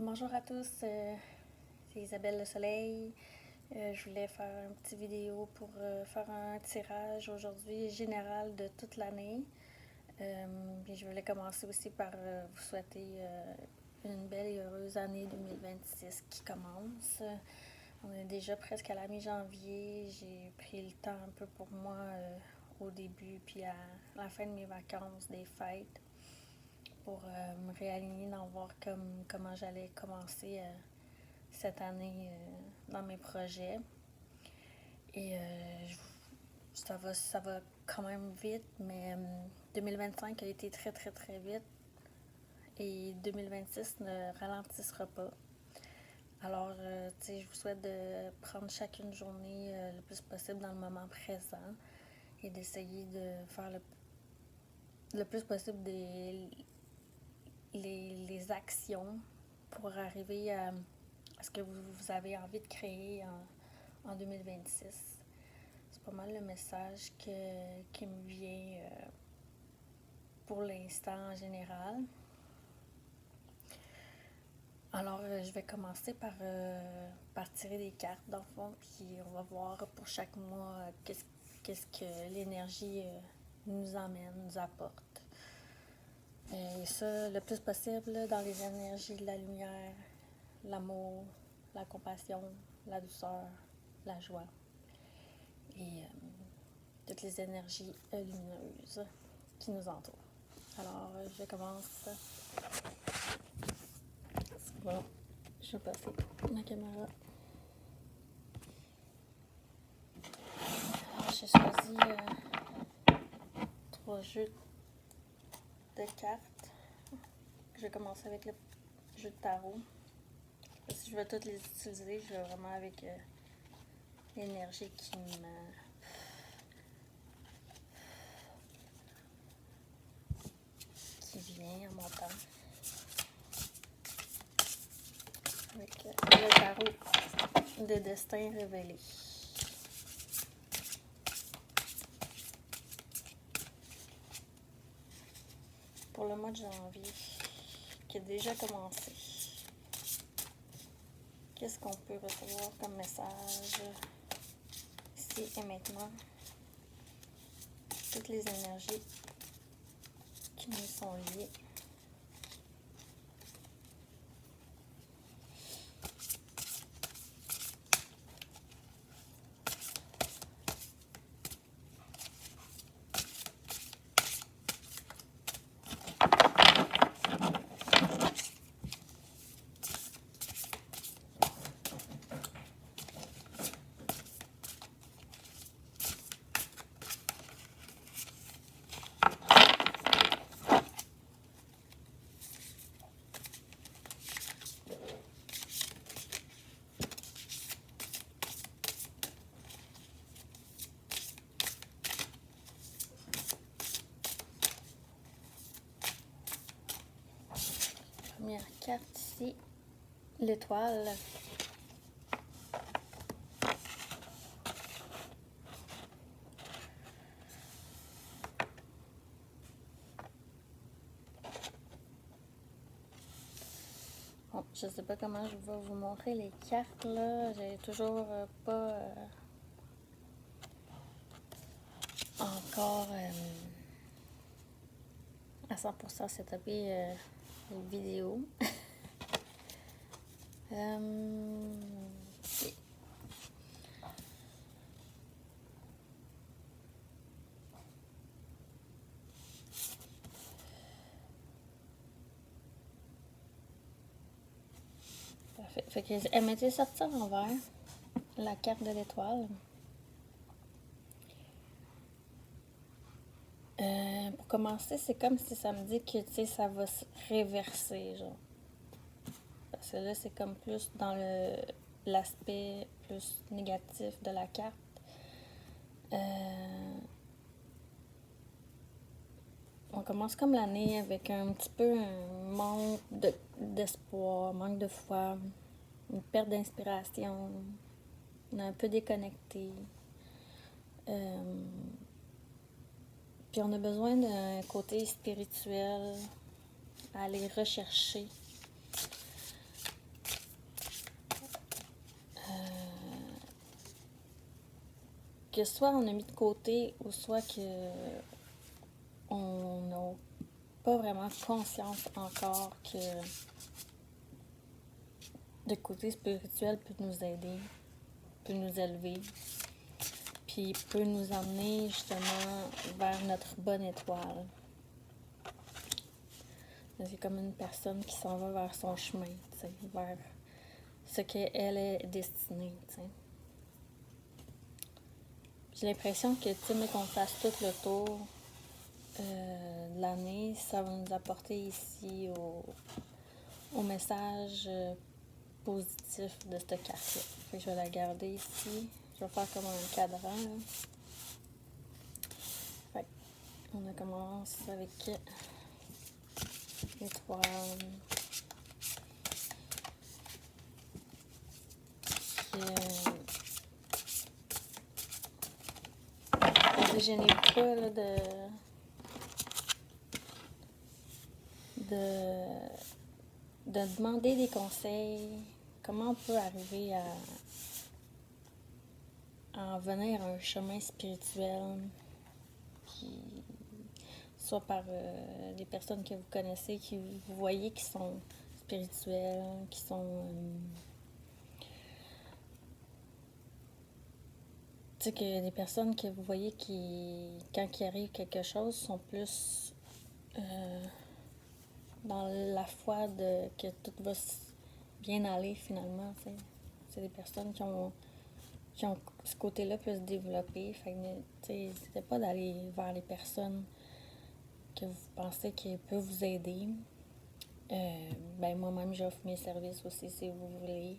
Bonjour à tous, c'est Isabelle Le Soleil. Je voulais faire une petite vidéo pour faire un tirage aujourd'hui général de toute l'année. Puis je voulais commencer aussi par vous souhaiter une belle et heureuse année 2026 qui commence. On est déjà presque à la mi-janvier. J'ai pris le temps un peu pour moi au début puis à la fin de mes vacances, des fêtes, pour me réaligner, dans voir comment j'allais commencer cette année dans mes projets. Et ça va quand même vite, mais 2025 a été très très très vite et 2026 ne ralentissera pas. Alors, je vous souhaite de prendre chacune journée le plus possible dans le moment présent et d'essayer de faire le plus possible les actions pour arriver à ce que vous avez envie de créer en 2026. C'est pas mal le message qui me vient pour l'instant en général. Alors, je vais commencer par tirer des cartes dans le fond, puis on va voir pour chaque mois qu'est-ce que l'énergie nous emmène, nous apporte. Et ça, le plus possible dans les énergies de la lumière, l'amour, la compassion, la douceur, la joie et toutes les énergies lumineuses qui nous entourent. Alors, je commence. Bon, je vais passer ma caméra. Alors, j'ai choisi 3 jeux de cartes. Je vais commencer avec le jeu de tarot. Si je vais toutes les utiliser, je vais vraiment avec l'énergie qui vient en montant. Avec le tarot de destin révélé. Pour le mois de janvier, qui a déjà commencé, qu'est-ce qu'on peut recevoir comme message ici et maintenant? Toutes les énergies qui nous sont liées. Première carte ici, l'étoile. Bon, je sais pas comment je vais vous montrer les cartes là. J'ai toujours pas encore à 100% setupé une vidéo. Parfait. Fait que elle m'était sortie en vert, la carte de l'étoile. Pour commencer, c'est comme si ça me dit que ça va se réverser, genre. Parce que là, c'est comme plus dans l'aspect plus négatif de la carte. On commence comme l'année avec un petit peu un manque d'espoir, manque de foi, une perte d'inspiration. On est un peu déconnecté. Puis on a besoin d'un côté spirituel à aller rechercher. que soit on a mis de côté ou soit que on n'a pas vraiment conscience encore que le côté spirituel peut nous aider, peut nous élever, puis peut nous emmener justement vers notre bonne étoile. C'est comme une personne qui s'en va vers son chemin, vers ce qu'elle est destinée. T'sais. J'ai l'impression que, mais qu'on fasse tout le tour de l'année, ça va nous apporter ici au message positif de cette carte-là. Fait que je vais la garder ici. Je vais faire comme un cadran. Là. Fait on commence avec l'étoile. Je n'ai pas là, de demander des conseils. Comment on peut arriver à en venir à un chemin spirituel, puis soit par des personnes que vous connaissez, qui vous voyez qui sont spirituelles, qui sont... tu sais, que des personnes que vous voyez qui, quand il arrive quelque chose, sont plus dans la foi de que tout va bien aller finalement, tu sais. C'est des personnes qui ont ce côté-là peut se développer. Fait que, tu sais, n'hésitez pas d'aller vers les personnes que vous pensez qui peuvent vous aider. Ben moi-même, j'offre mes services aussi si vous voulez.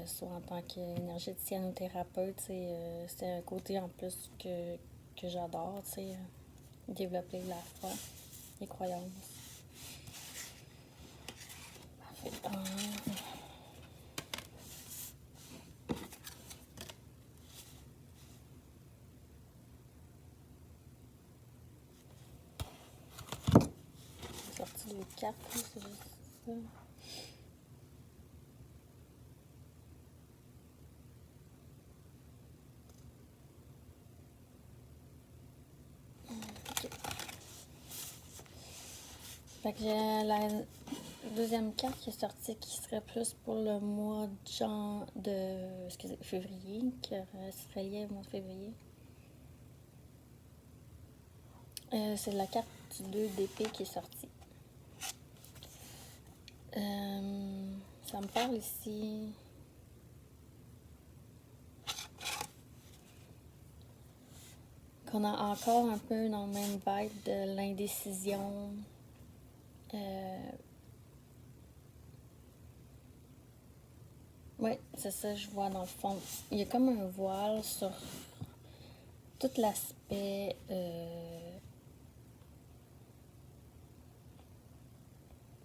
Soit en tant qu'énergéticienne ou thérapeute, c'est un côté en plus que j'adore, tu sais, développer la foi, les croyances. Parfait. J'ai sorti les cartes, c'est juste ça. Fait que j'ai la deuxième carte qui est sortie qui serait plus pour le mois de février, qui serait lié au mois de février. C'est la carte du 2 d'épée qui est sortie. Ça me parle ici qu'on a encore un peu dans le même vibe de l'indécision. Oui, c'est ça, je vois dans le fond. Il y a comme un voile sur tout l'aspect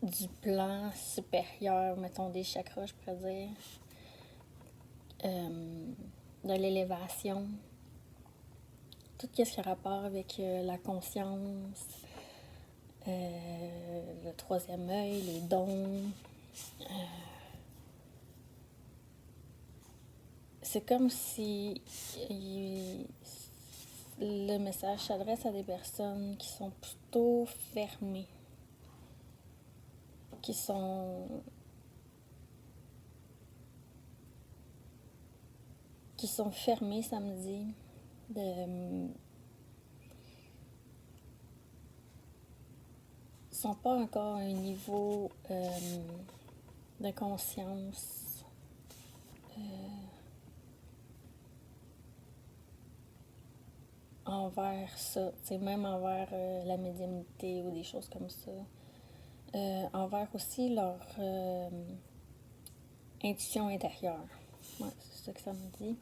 du plan supérieur, mettons des chakras, je pourrais dire, de l'élévation, tout ce qui a rapport avec la conscience, le troisième œil, les dons. C'est comme si le message s'adresse à des personnes qui sont plutôt fermées, qui sont fermées samedi, sont pas encore à un niveau de conscience envers ça, même envers la médiumnité ou des choses comme ça. Envers aussi leur intuition intérieure. Ouais, c'est ça que ça me dit.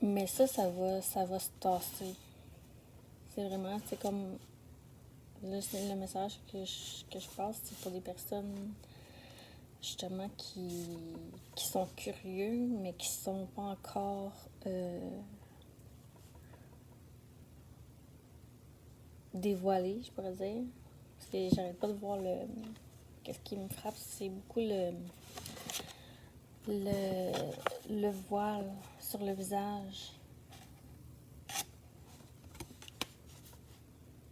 Mais ça va se tasser. C'est vraiment, c'est comme... Là, c'est le message que je passe, c'est pour des personnes, justement, qui sont curieux, mais qui sont pas encore... dévoilés, je pourrais dire. Parce que j'arrête pas de voir le... Qu'est-ce qui me frappe, c'est beaucoup le voile sur le visage.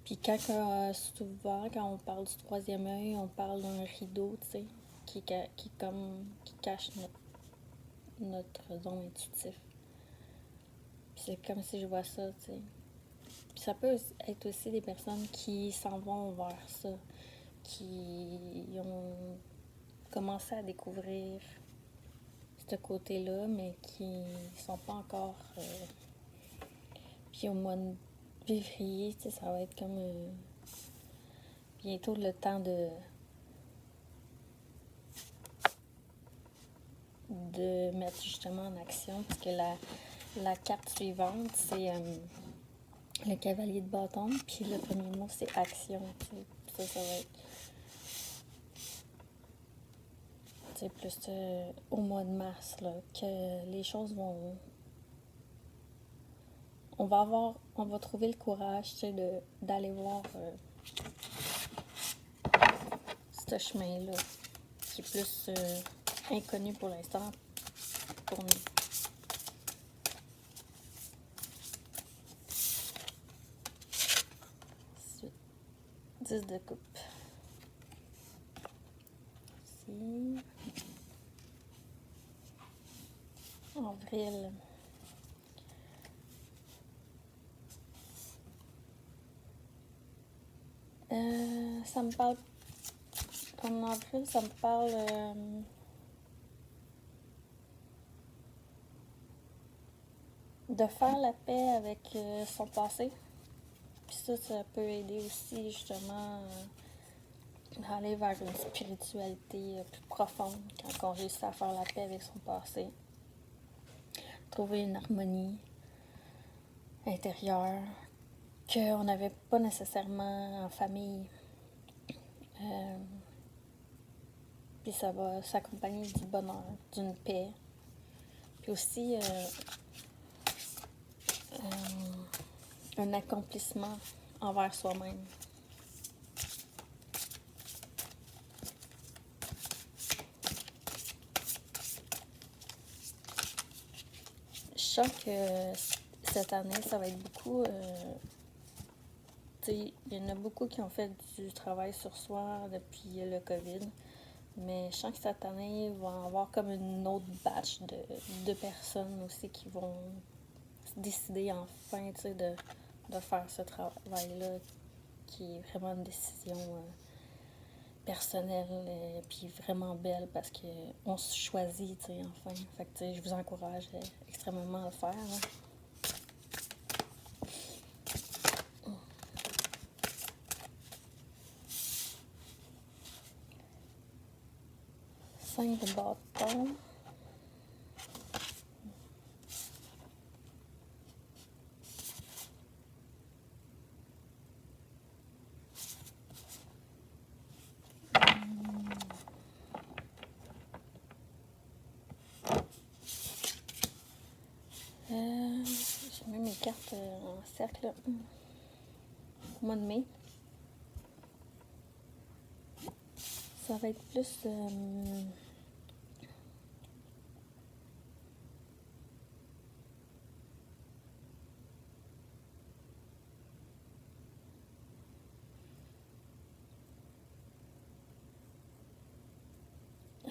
Puis souvent, quand on parle du troisième œil, on parle d'un rideau, tu sais, qui cache notre don intuitif. Puis c'est comme si je vois ça, tu sais. Puis ça peut être aussi des personnes qui s'en vont vers ça, qui ont commencé à découvrir ce côté-là, mais qui sont pas encore... Puis au mois de février, tu sais, ça va être comme bientôt le temps de mettre justement en action, parce que la carte suivante, c'est le cavalier de bâton, puis le premier mot, c'est action, tu sais. Ça va être... C'est plus au mois de mars, là, que les choses vont... On va trouver le courage, tu sais, d'aller voir ce chemin-là, qui est plus inconnu pour l'instant pour nous. Ensuite, 10 de coupe. Ici. Avril. Ça me parle... En avril, ça me parle... de faire la paix avec son passé. Puis ça peut aider aussi justement à aller vers une spiritualité plus profonde quand on réussit à faire la paix avec son passé. Trouver une harmonie intérieure qu'on n'avait pas nécessairement en famille. Puis ça va s'accompagner du bonheur, d'une paix. Puis aussi un accomplissement envers soi-même. Je sens que cette année, ça va être beaucoup... il y en a beaucoup qui ont fait du travail sur soi depuis le COVID. Mais je sens que cette année, il va y avoir comme une autre batch de personnes aussi qui vont décider enfin, tu sais, de faire ce travail-là, qui est vraiment une décision personnelle et puis vraiment belle parce qu'on se choisit, tu sais, enfin. Fait que, tu sais, je vous encourage extrêmement à le faire. Hein. 5 de bâton. J'ai mis mes cartes en cercle. Au mois de mai. Ça va être plus...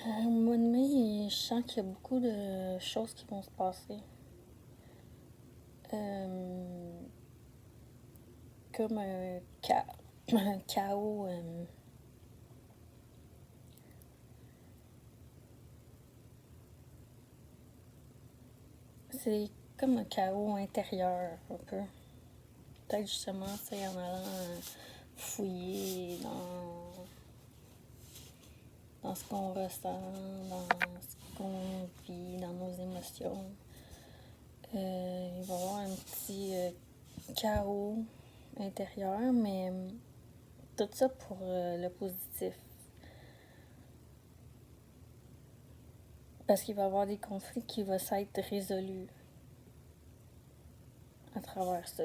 au mois de mai, je sens qu'il y a beaucoup de choses qui vont se passer. Comme un chaos. C'est comme un chaos intérieur, un peu. Peut-être justement, tu sais, en allant fouiller dans ce qu'on ressent, dans ce qu'on vit, dans nos émotions. Il va y avoir un petit chaos intérieur, mais tout ça pour le positif. Parce qu'il va y avoir des conflits qui vont s'être résolus à travers ça.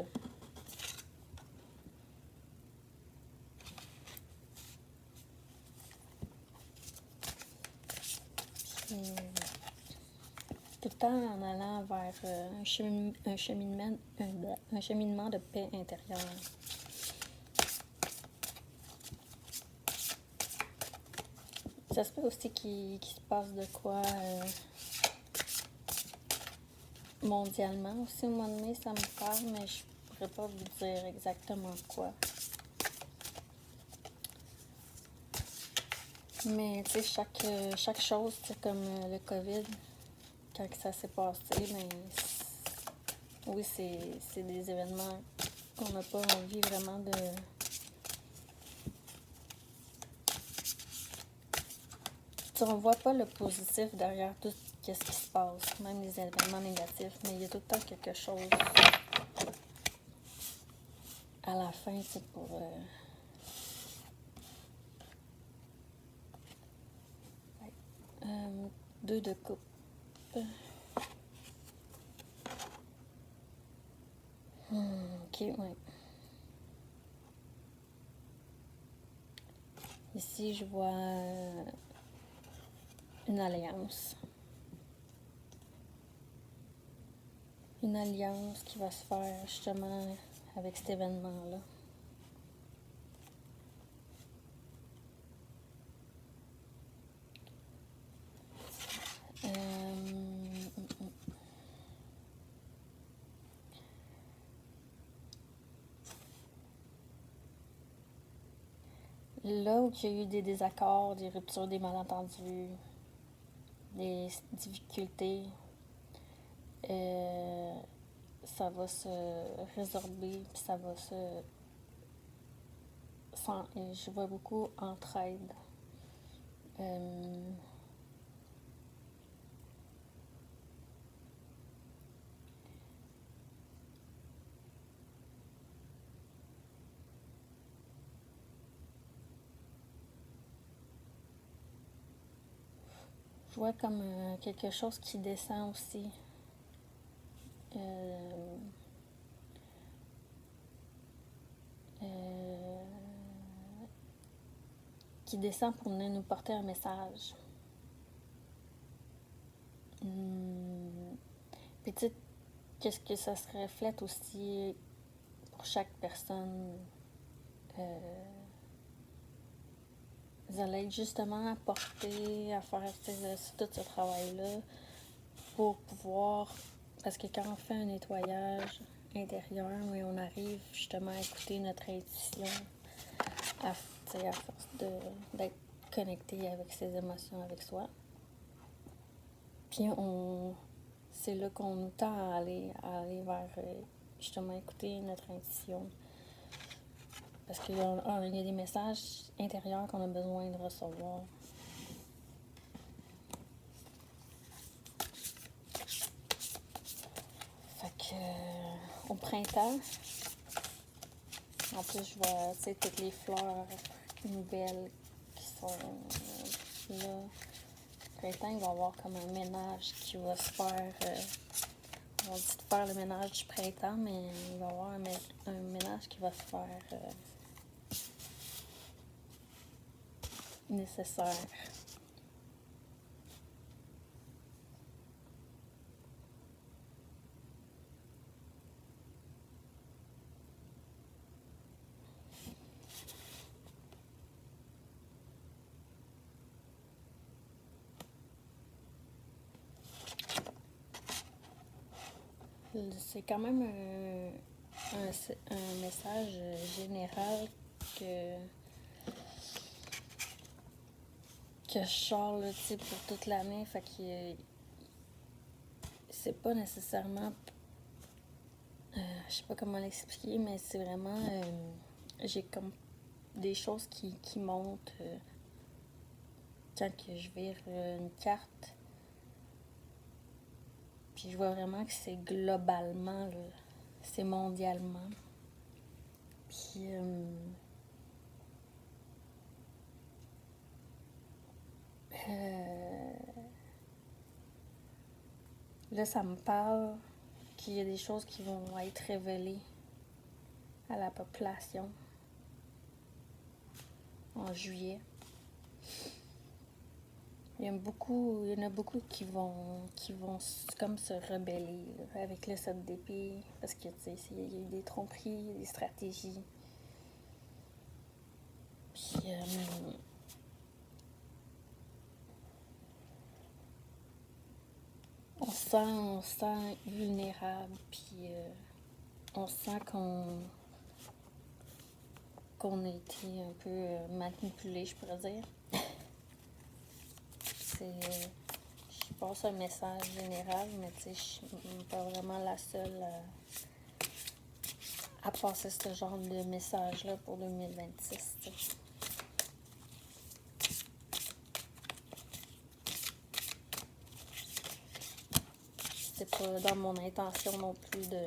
Puis, temps en allant vers un cheminement de paix intérieure. Ça se peut aussi qu'il se passe de quoi mondialement. Aussi, au mois de mai, ça me parle, mais je pourrais pas vous dire exactement quoi. Mais tu sais, chaque chose, c'est comme le COVID, quand ça s'est passé, ben, oui, c'est des événements qu'on n'a pas envie vraiment de... Tu ne vois pas le positif derrière tout ce qui se passe, même les événements négatifs, mais il y a tout le temps quelque chose à la fin, c'est pour... 2 de coupe. Ok, ouais. Ici, je vois une alliance. Une alliance qui va se faire justement avec cet événement-là. Là où il y a eu des désaccords, des ruptures, des malentendus, des difficultés, ça va se résorber, puis ça va se... je vois beaucoup entraide. Je vois comme quelque chose qui descend aussi. Qui descend pour venir nous porter un message. Puis tu sais, qu'est-ce que ça se reflète aussi pour chaque personne. Vous allez être justement apporté à faire tout ce travail-là pour pouvoir... Parce que quand on fait un nettoyage intérieur, oui, on arrive justement à écouter notre intuition à force d'être connecté avec ses émotions, avec soi. Puis c'est là qu'on nous tend à aller vers justement écouter notre intuition. Parce qu'il y a des messages intérieurs qu'on a besoin de recevoir. Fait que au printemps, en plus je vois toutes les fleurs nouvelles qui sont là. Au printemps, il va y avoir comme un ménage qui va se faire. On dit de faire le ménage du printemps, mais il va y avoir un ménage qui va se faire nécessaire. C'est quand même un message général que je sors là, pour toute l'année. Fait que c'est pas nécessairement... je sais pas comment l'expliquer, mais c'est vraiment... j'ai comme des choses qui montent quand que je vire une carte. Puis je vois vraiment que c'est globalement, là, c'est mondialement. Puis là, ça me parle qu'il y a des choses qui vont être révélées à la population en juillet. il y en a beaucoup qui vont comme se rebeller là, avec le 7 d'épée, parce que, tu sais, il y a eu des tromperies, des stratégies. Puis, on se sent vulnérable, puis on sent qu'on a été un peu manipulé, je pourrais dire. Je passe un message général, mais tu sais, je suis pas vraiment la seule à passer ce genre de message-là pour 2026. T'sais. C'est pas dans mon intention non plus de...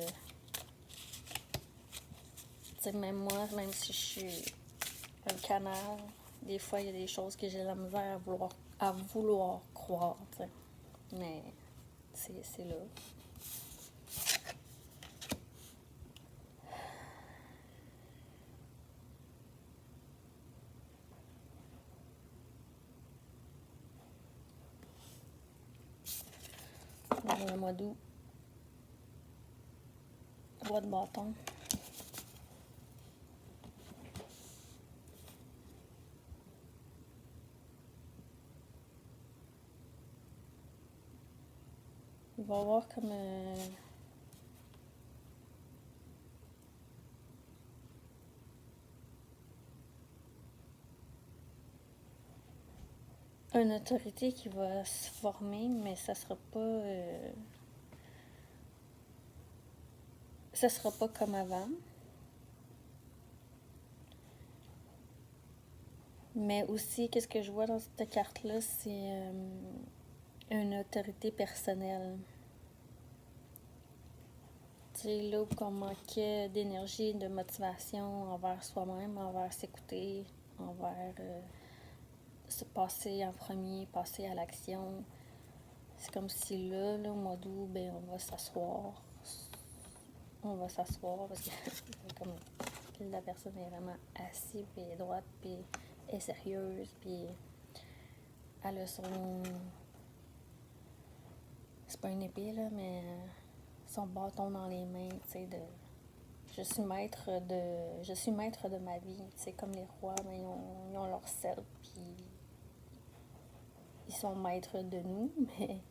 Tu sais, même moi, même si je suis un canard, des fois, il y a des choses que j'ai la misère à vouloir croire, t'sais. Mais c'est là. Dans le mois d'août, roi de bâton. Il va y avoir comme une autorité qui va se former, mais ça sera pas comme avant. Mais aussi, qu'est-ce que je vois dans cette carte-là, c'est une autorité personnelle. Tu sais, là où on manquait d'énergie, de motivation envers soi-même, envers s'écouter, envers se passer en premier, passer à l'action. C'est comme si là, au mois d'août, ben, on va s'asseoir. On va s'asseoir parce que comme la personne est vraiment assise, puis est droite, puis est sérieuse, puis elle a son... C'est pas une épée, là, mais son bâton dans les mains, tu sais, de... Je suis maître de ma vie. C'est comme les rois, mais ils ont leur sel, puis ils sont maîtres de nous, mais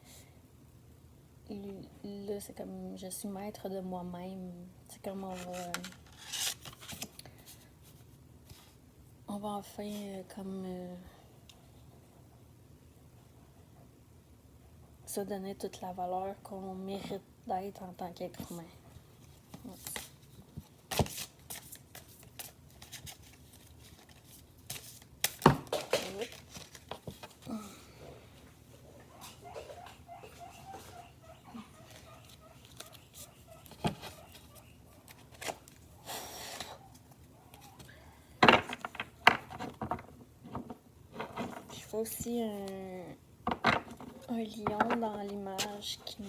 là, c'est comme je suis maître de moi-même. C'est comme on va enfin comme se donner toute la valeur qu'on mérite d'être en tant qu'être humain. Ouais. Je vois aussi un lion dans l'image qui me...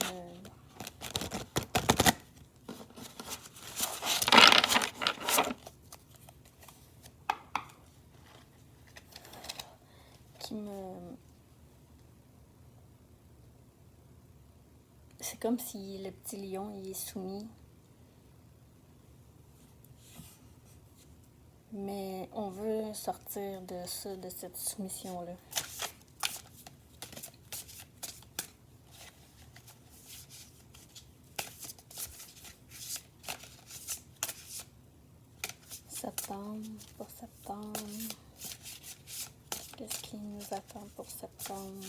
C'est comme si le petit lion, il est soumis. Mais on veut sortir de ça, de cette soumission-là. Septembre, pour septembre. Qu'est-ce qui nous attend pour septembre?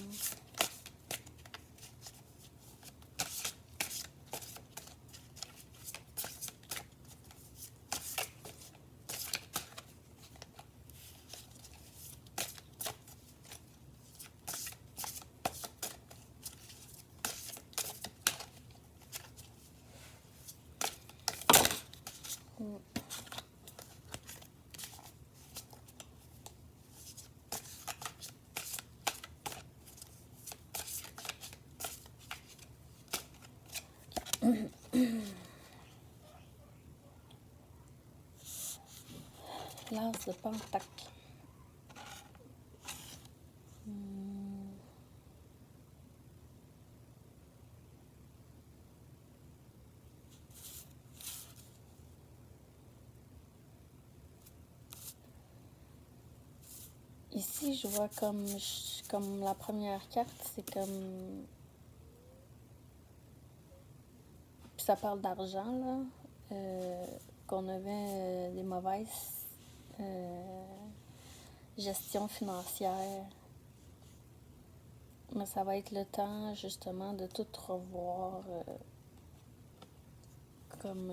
L'as de Pentacle. Ici, je vois comme la première carte, c'est comme... Puis ça parle d'argent, là. Qu'on avait des mauvaises gestions financières. Mais ça va être le temps, justement, de tout revoir comme...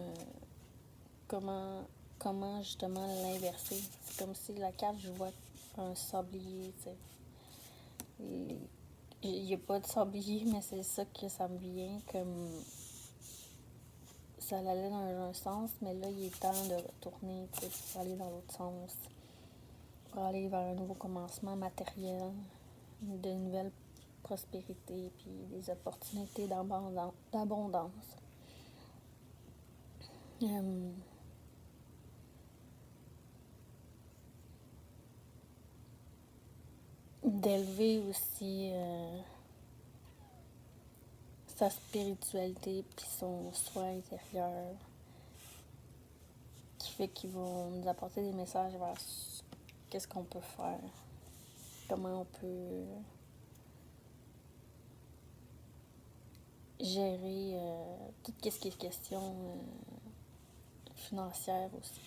comment justement l'inverser. C'est comme si la carte, je vois un sablier, tu sais. Il n'y a pas de sablier, mais c'est ça que ça me vient, comme ça allait dans un sens, mais là, il est temps de retourner, tu sais, pour aller dans l'autre sens, pour aller vers un nouveau commencement matériel, de nouvelles prospérités, puis des opportunités d'abondance. D'élever aussi sa spiritualité puis son soi intérieur, qui fait qu'ils vont nous apporter des messages vers qu'est-ce qu'on peut faire, comment on peut gérer tout ce qui est question financière aussi.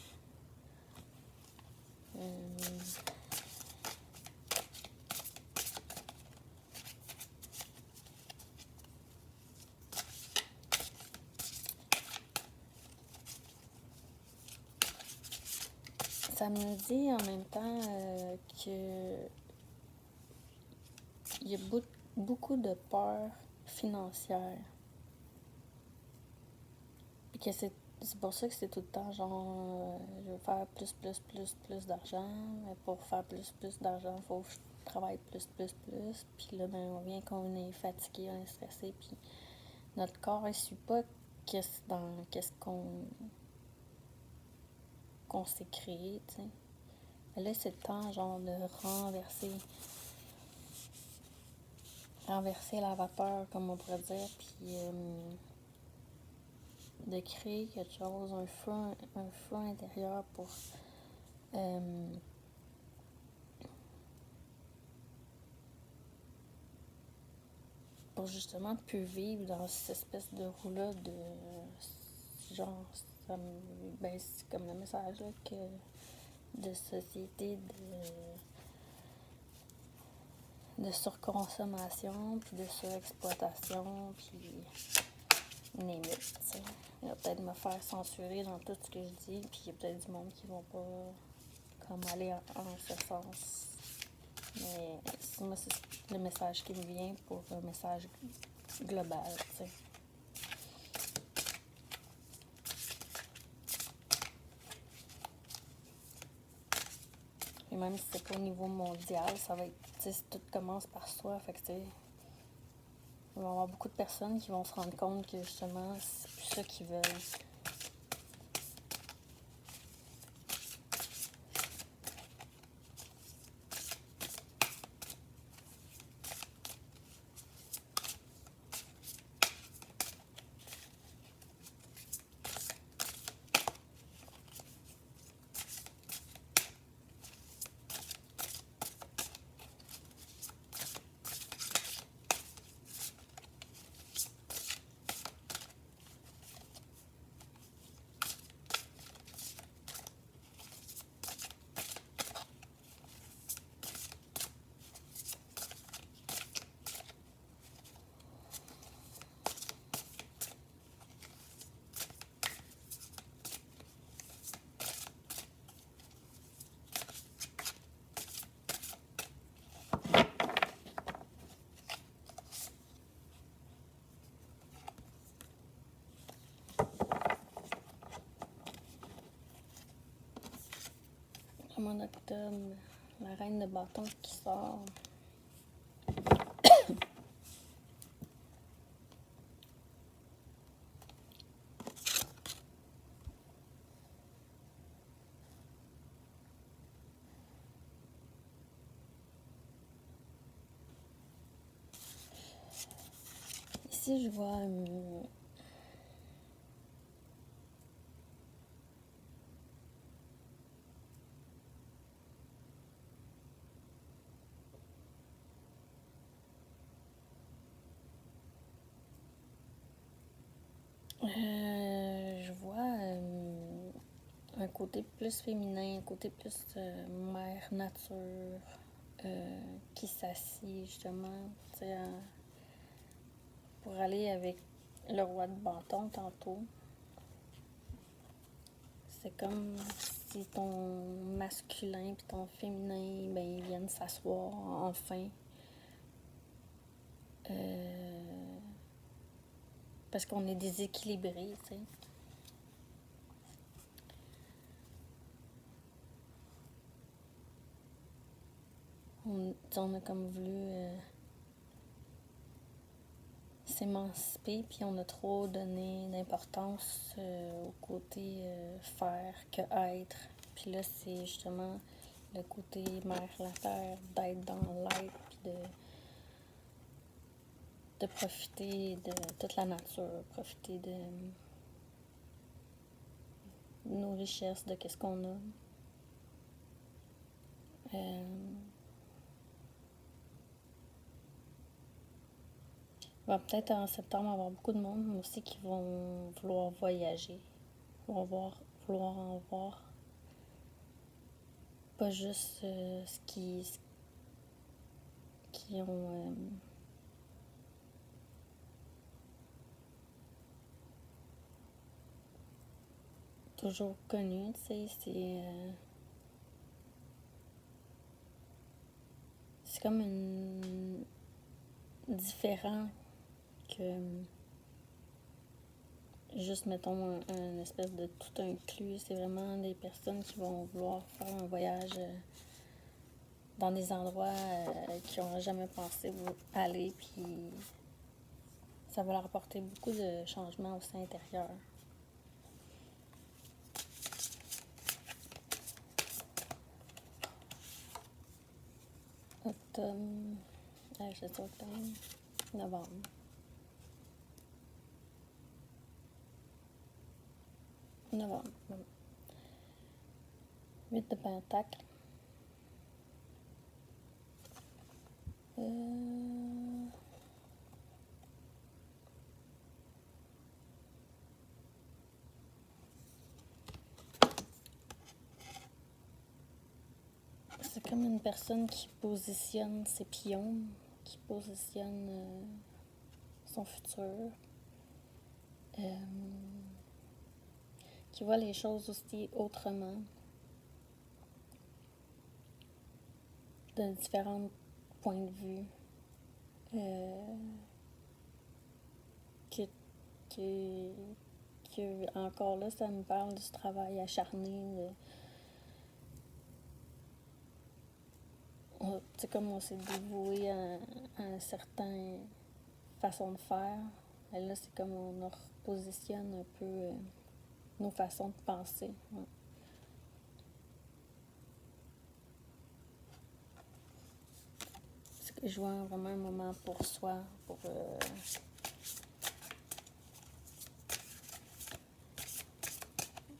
Ça me dit en même temps que il y a beaucoup de peur financière. Et que c'est pour ça que c'est tout le temps genre je veux faire plus d'argent, mais pour faire plus d'argent, il faut que je travaille plus. Puis là, ben, on vient qu'on est fatigué, on est stressé, puis notre corps ne suit pas qu'est-ce qu'on s'est créé, tu sais. Là, c'est le temps, genre, de renverser la vapeur, comme on pourrait dire, puis de créer quelque chose, un feu intérieur pour justement plus vivre dans cette espèce de roue-là de genre, c'est comme le message là, de société de surconsommation, puis de surexploitation, puis name it, t'sais. Il va peut-être me faire censurer dans tout ce que je dis, puis il y a peut-être du monde qui vont pas comme aller en ce sens. Mais moi, c'est le message qui me vient pour un message global, tu sais. Et même si c'est pas au niveau mondial, ça va être, tu sais, tout commence par soi, fait que, tu sais, il va y avoir beaucoup de personnes qui vont se rendre compte que, justement, c'est plus ça qu'ils veulent. Au mois d'octobre, la reine de bâton qui sort. Ici, je vois Je vois un côté plus féminin, un côté plus mère nature qui s'assied justement, tu sais, pour aller avec le roi de bâton tantôt. C'est comme si ton masculin et ton féminin, ben, ils viennent s'asseoir enfin. Parce qu'on est déséquilibré, tu sais. On a comme voulu s'émanciper, puis on a trop donné d'importance au côté faire que être. Puis là, c'est justement le côté mère la terre, d'être dans l'être, puis de profiter de toute la nature, profiter de nos richesses, de qu'est-ce qu'on a. Va peut-être en septembre avoir beaucoup de monde aussi qui vont vouloir voyager, vouloir en voir pas juste ce qui ont toujours connu, tu sais, c'est comme différent que juste, mettons, un espèce de tout inclus. C'est vraiment des personnes qui vont vouloir faire un voyage dans des endroits qu'ils n'auraient jamais pensé aller, puis ça va leur apporter beaucoup de changements aussi intérieurs. Automne, je sais octobre, novembre. Novembre. 8 de pentacle. C'est comme une personne qui positionne ses pions, qui positionne son futur, qui voit les choses aussi autrement, de différents points de vue, que encore là, ça me parle du travail acharné, c'est comme on s'est dévoué à une certaine façon de faire. Et là, c'est comme on repositionne un peu nos façons de penser. Ouais. C'est que je vois vraiment un moment pour soi, pour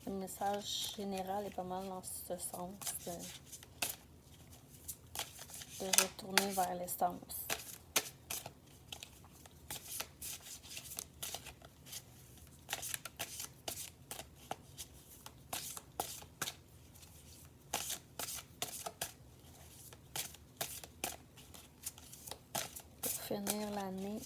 le message général est pas mal dans ce sens de retourner vers l'essence. Pour finir l'année,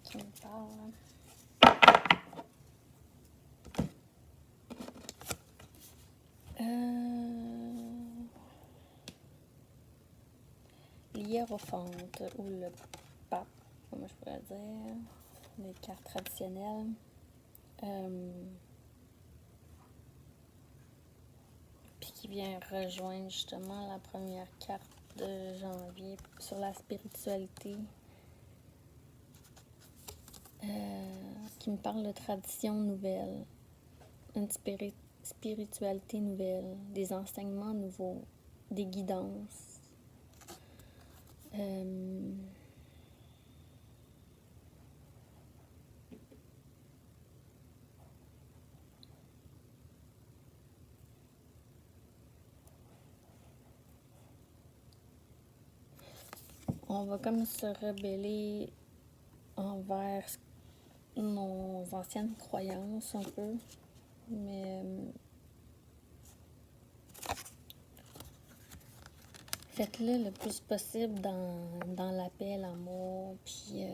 qui me parle. L'hiérophante ou le pape, comment je pourrais dire, les cartes traditionnelles. Puis qui vient rejoindre justement la première carte de janvier sur la spiritualité, qui me parle de tradition nouvelle, une spiritualité nouvelle, des enseignements nouveaux, des guidances. On va comme se rebeller envers nos anciennes croyances un peu, mais faites-le le plus possible dans la paix, l'amour, puis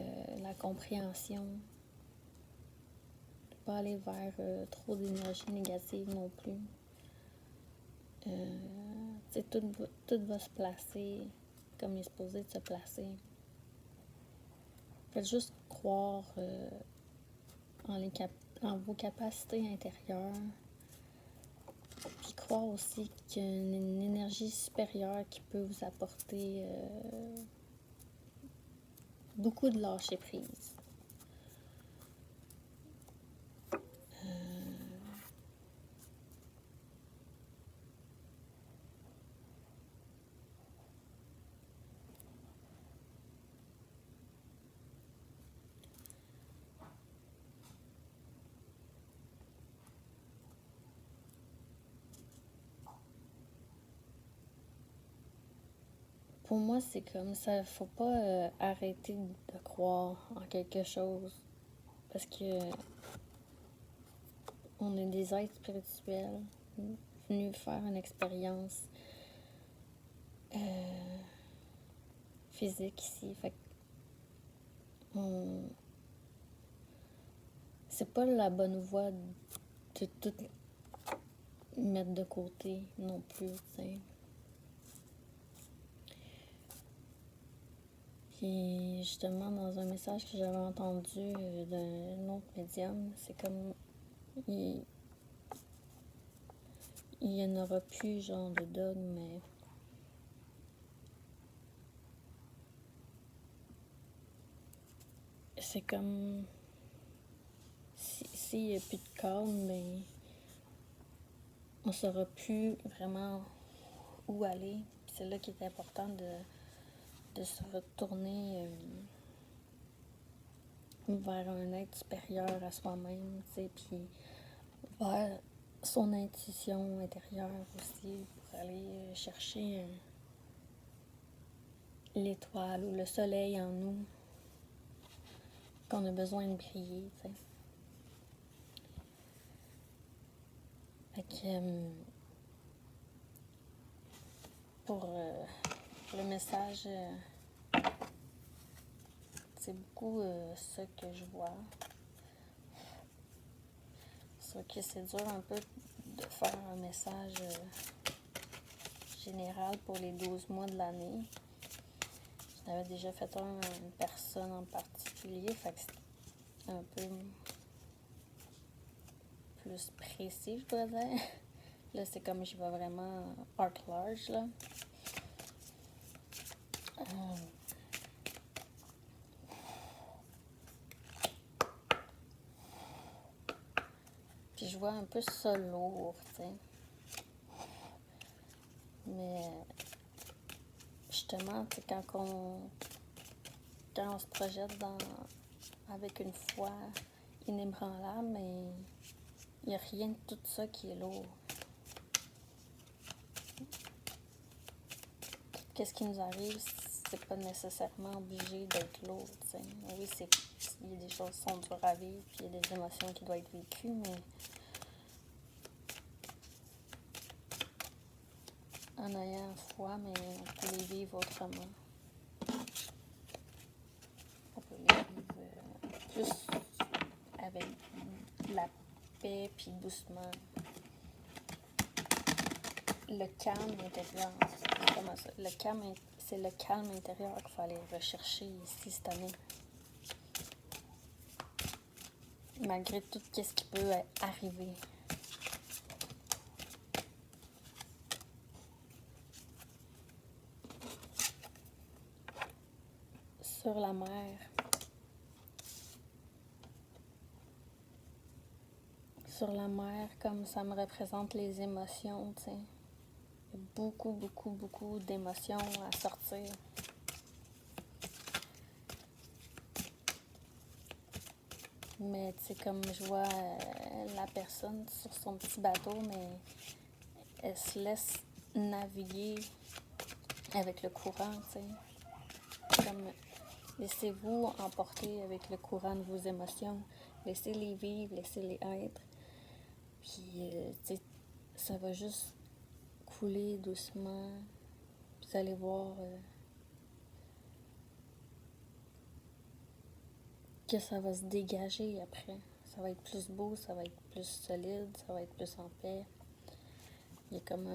la compréhension. Pas aller vers trop d'énergie négative non plus. Tout va se placer comme il est supposé de se placer. Faites juste croire en vos capacités intérieures. Puis croire aussi qu'il y a une énergie supérieure qui peut vous apporter beaucoup de lâcher prise. Pour moi, c'est comme ça. Faut pas arrêter de croire en quelque chose. Parce que on est des êtres spirituels venus faire une expérience physique ici. Fait que c'est pas la bonne voie de tout mettre de côté non plus, t'sais. Puis justement, dans un message que j'avais entendu d'un autre médium, c'est comme il n'y en aura plus genre de dogme, mais c'est comme s'il n'y a plus de calme, ben on ne saura plus vraiment où aller. Puis c'est là qu'il est important de se retourner vers un être supérieur à soi-même, tu sais, puis vers son intuition intérieure aussi, pour aller chercher l'étoile ou le soleil en nous qu'on a besoin de briller, tu sais. Fait que pour le message, c'est beaucoup ça que je vois. C'est que c'est dur un peu de faire un message général pour les 12 mois de l'année. J'en avais déjà fait un à une personne en particulier, fait que c'est un peu plus précis, je dois dire. Là, c'est comme je vais vraiment arc large, là. Puis je vois un peu ça lourd, tu sais. Mais justement, tu sais, quand on se projette avec une foi inébranlable, mais il n'y a rien de tout ça qui est lourd. Qu'est-ce qui nous arrive, c'est pas nécessairement obligé d'être lourd, tu sais. Oui, il y a des choses qui sont dures à vivre, puis il y a des émotions qui doivent être vécues, mais en ayant foi, mais on peut les vivre autrement. On peut les vivre plus avec la paix, puis doucement. Le calme intérieur, c'est comment ça? C'est le calme intérieur qu'il faut aller rechercher ici cette année. Malgré tout ce qui peut arriver. sur la mer. Sur la mer, comme ça me représente les émotions, tu sais. Il y a beaucoup, beaucoup, beaucoup d'émotions à sortir. Mais tu sais, comme je vois la personne sur son petit bateau, mais elle se laisse naviguer avec le courant, tu sais. Comme laissez-vous emporter avec le courant de vos émotions. Laissez-les vivre, laissez-les être. Puis, tu sais, ça va juste couler doucement. Vous allez voir que ça va se dégager après. Ça va être plus beau, ça va être plus solide, ça va être plus en paix. Il y a comme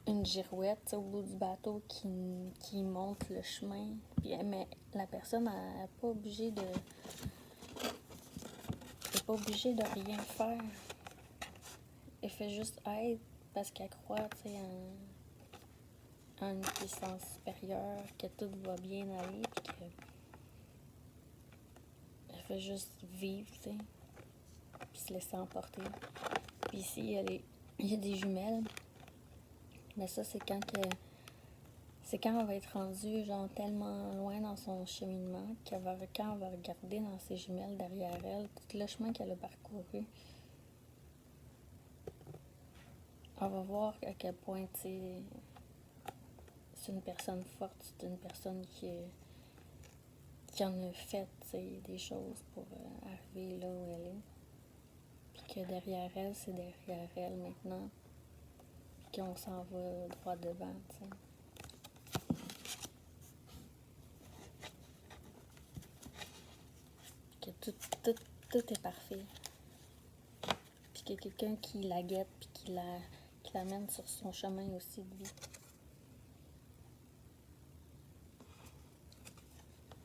une girouette au bout du bateau qui monte le chemin. Puis, mais la personne n'est pas obligée de. Elle n'est pas obligée de rien faire. Elle fait juste être parce qu'elle croit, tu sais, en une puissance supérieure, que tout va bien aller, puis qu'elle fait juste vivre, tu sais, puis se laisser emporter. Puis ici, il y a des jumelles, mais ça, c'est quand elle va être rendue, genre, tellement loin dans son cheminement, quand elle va regarder dans ses jumelles derrière elle, tout le chemin qu'elle a parcouru, elle va voir à quel point, tu sais, c'est une personne forte, c'est une personne qui en a fait, tu sais, des choses pour arriver là où elle est. Puis que derrière elle, c'est derrière elle maintenant. Puis qu'on s'en va droit devant, tu sais. Que tout est parfait. Puis qu'il y a quelqu'un qui la guette, puis qui l'amène sur son chemin aussi de vie.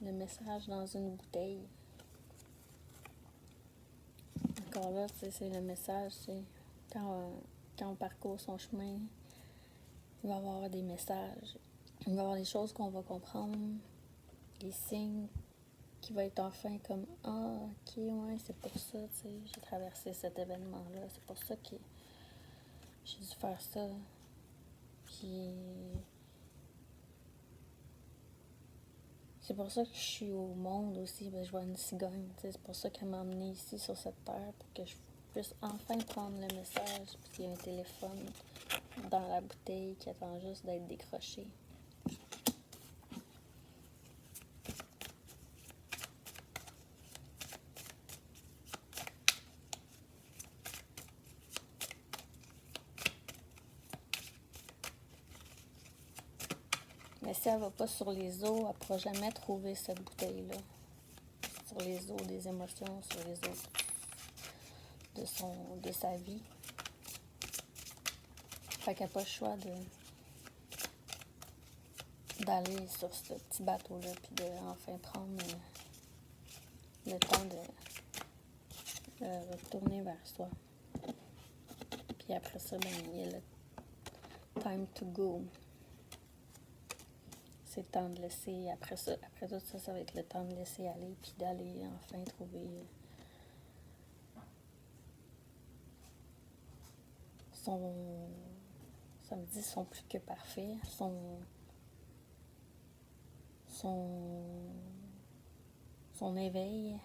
Le message dans une bouteille. Encore là, tu sais, c'est le message, c'est quand on parcourt son chemin, il va y avoir des messages. Il va y avoir des choses qu'on va comprendre, des signes qui va être enfin comme ah ok ouais c'est pour ça, tu sais, j'ai traversé cet événement là, c'est pour ça que j'ai dû faire ça, puis c'est pour ça que je suis au monde aussi. Ben, je vois une cigogne, tu sais, c'est pour ça qu'elle m'a emmenée ici sur cette terre, pour que je puisse enfin prendre le message, puis qu'il y a un téléphone dans la bouteille qui attend juste d'être décroché. Mais si elle va pas sur les eaux, elle ne pourra jamais trouver cette bouteille-là. Sur les eaux des émotions, sur les eaux de sa vie. Fait qu'elle n'a pas le choix d'aller sur ce petit bateau-là, puis de enfin prendre le temps de retourner vers soi. Puis après ça, ben, il y a le time to go. C'est le temps de laisser, après tout ça, ça va être le temps de laisser aller, puis d'aller enfin trouver ça me dit, son plus que parfait, son éveil,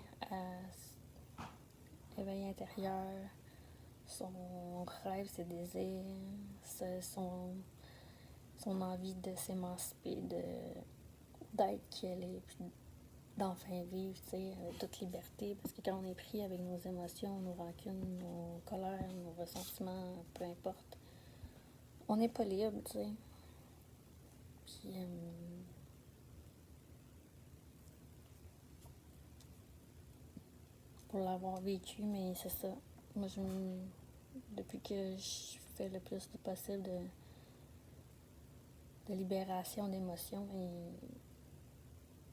éveil intérieur, son rêve, ses désirs, son envie de s'émanciper, d'être qui elle est, puis d'enfin vivre, tu sais, avec toute liberté. Parce que quand on est pris avec nos émotions, nos rancunes, nos colères, nos ressentiments, peu importe, on n'est pas libre, tu sais. Puis, pour l'avoir vécu, mais c'est ça. Moi, depuis que je fais le plus possible de libération d'émotions, et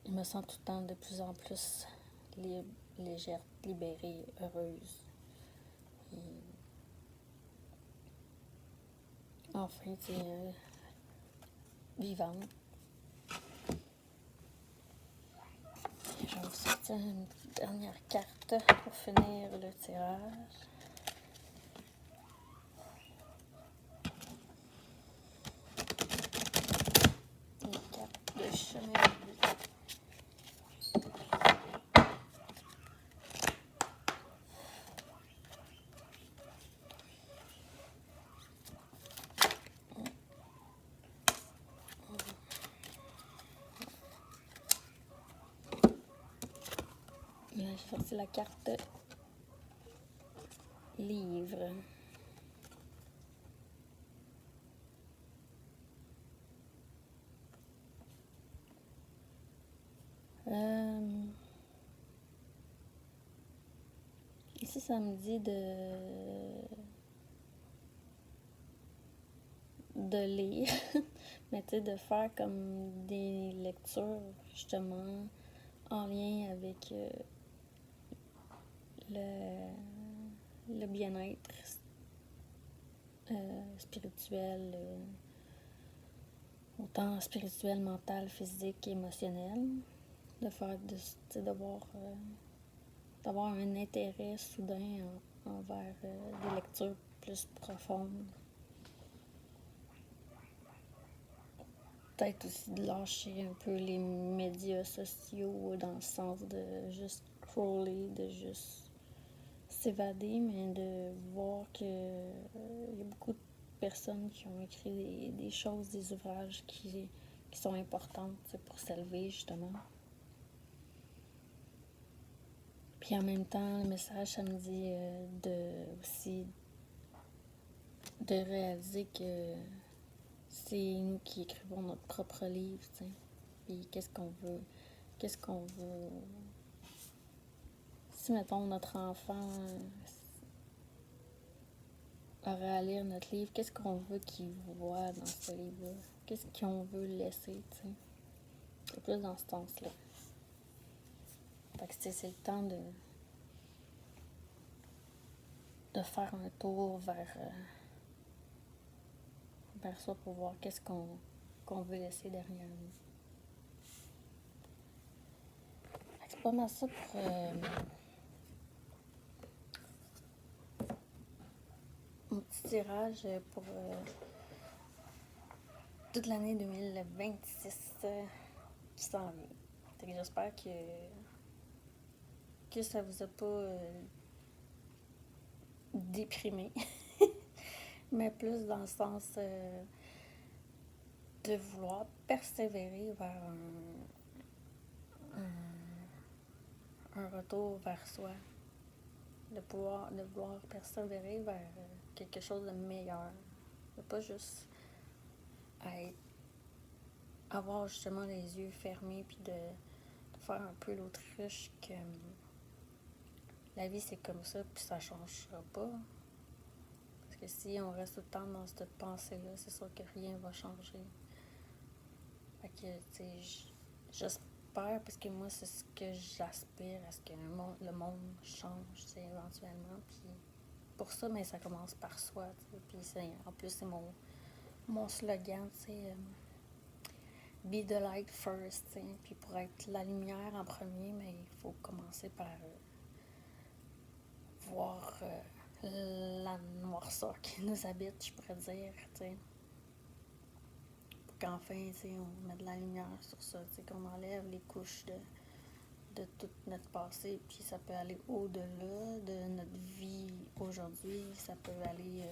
je me sens tout le temps de plus en plus libre, légère, libérée, heureuse. Et enfin, tu sais, vivante. Je vais vous sortir une dernière carte pour finir le tirage. Une carte de chemin de vie. Là, j'ai sorti la carte livre. Ici, ça me dit de lire, mais tu sais, de faire comme des lectures, justement, en lien avec le bien-être spirituel, autant spirituel, mental, physique, émotionnel, de faire d'avoir un intérêt soudain envers des lectures plus profondes. Peut-être aussi de lâcher un peu les médias sociaux dans le sens de juste scroller, de juste s'évader, mais de voir que y a beaucoup de personnes qui ont écrit des choses, des ouvrages qui sont importantes pour s'élever, justement. Puis en même temps, le message, ça me dit aussi de réaliser que c'est nous qui écrivons notre propre livre, t'sais. Puis qu'est-ce qu'on veut. Si, mettons, notre enfant aurait à lire notre livre, qu'est-ce qu'on veut qu'il voit dans ce livre-là? Qu'est-ce qu'on veut laisser, tu sais? C'est plus dans ce sens-là. Fait que, c'est le temps de faire un tour vers ça pour voir qu'est-ce qu'on veut laisser derrière nous. C'est pas mal ça pour mon petit tirage pour toute l'année 2026 qui s'en vient. Fait que j'espère que ça vous a pas déprimé, mais plus dans le sens de vouloir persévérer vers un retour vers soi, de vouloir persévérer vers quelque chose de meilleur, de pas juste avoir justement les yeux fermés puis de faire un peu l'autruche que la vie c'est comme ça puis ça changera pas. Parce que si on reste tout le temps dans cette pensée-là, c'est sûr que rien va changer. Fait que, tu sais, j'espère, parce que moi, c'est ce que j'aspire, à ce que le monde change, tu sais, éventuellement. Puis pour ça, mais ça commence par soi, tu sais. Puis en plus, c'est mon slogan, tu sais, be the light first, tu sais. Puis pour être la lumière en premier, mais il faut commencer par voir la noirceur qui nous habite, je pourrais dire, tu sais. Pour qu'enfin, tu sais, on met de la lumière sur ça, tu sais, qu'on enlève les couches de tout notre passé, puis ça peut aller au-delà de notre vie aujourd'hui, ça peut aller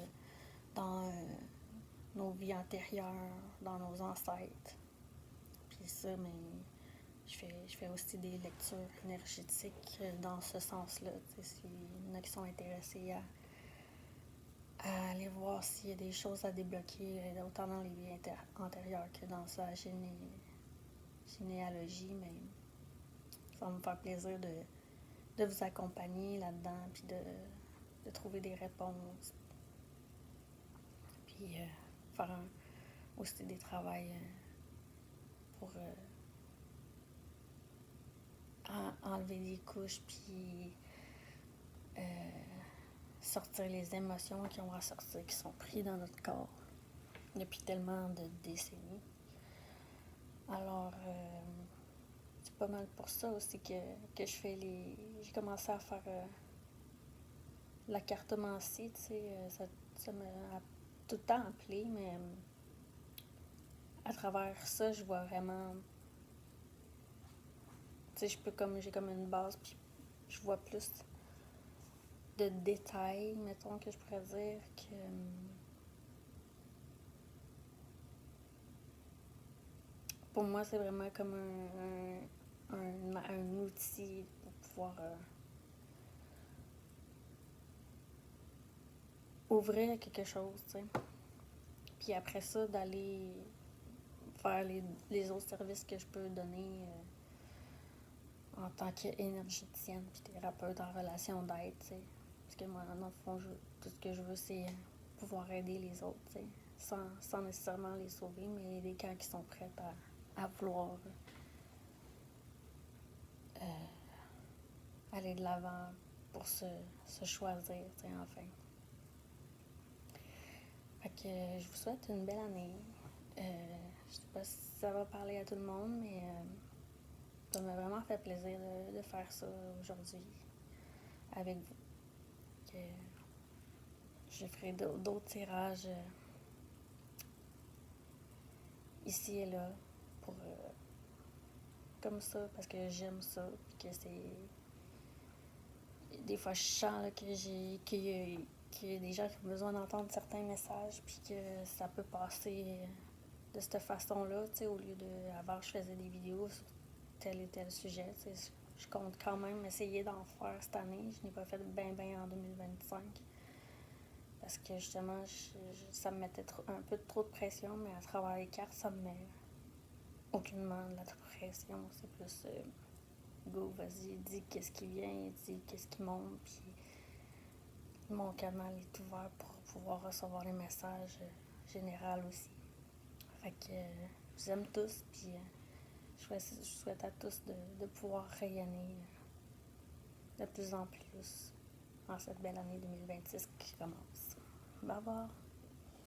dans nos vies antérieures, dans nos ancêtres. Puis ça, mais je fais aussi des lectures énergétiques dans ce sens-là, tu sais, s'il y en a qui sont intéressés à aller voir s'il y a des choses à débloquer, autant dans les vies antérieures que dans sa généalogie, mais ça va me faire plaisir de vous accompagner là-dedans, puis de trouver des réponses, puis faire aussi des travails pour enlever les couches, puis sortir les émotions qui ont à sortir, qui sont prises dans notre corps depuis tellement de décennies. Alors, pas mal pour ça aussi que je fais les... J'ai commencé à faire la cartomancie, tu sais, ça m'a tout le temps appelé, mais à travers ça, je vois vraiment... Tu sais, j'ai comme une base, puis je vois plus de détails, mettons, que je pourrais dire, que... Pour moi, c'est vraiment comme un outil pour pouvoir ouvrir quelque chose, tu sais. Puis après ça, d'aller faire les autres services que je peux donner en tant qu'énergéticienne puis thérapeute en relation d'aide, tu sais. Parce que moi, dans le fond, tout ce que je veux, c'est pouvoir aider les autres, tu sais. Sans nécessairement les sauver, mais aider quand ils sont prêts à vouloir aller de l'avant pour se choisir, tu sais, enfin. Fait que je vous souhaite une belle année. Je sais pas si ça va parler à tout le monde, mais ça m'a vraiment fait plaisir de faire ça aujourd'hui avec vous. Que je ferai d'autres tirages ici et là pour comme ça parce que j'aime ça puis que c'est des fois je sens là, qu'il y a des gens qui ont besoin d'entendre certains messages puis que ça peut passer de cette façon-là, tu sais, au lieu de avant je faisais des vidéos sur tel et tel sujet, tu sais, je compte quand même essayer d'en faire cette année. Je n'ai pas fait bien en 2025 parce que justement ça me mettait un peu trop de pression, mais à travers les cartes ça me met aucunement de la pression. C'est plus go, vas-y, dis qu'est-ce qui vient, dis qu'est-ce qui monte, puis mon canal est ouvert pour pouvoir recevoir les messages généraux aussi. Fait que je vous aime tous, puis je souhaite à tous de pouvoir rayonner de plus en plus en cette belle année 2026 qui commence. Bye bye!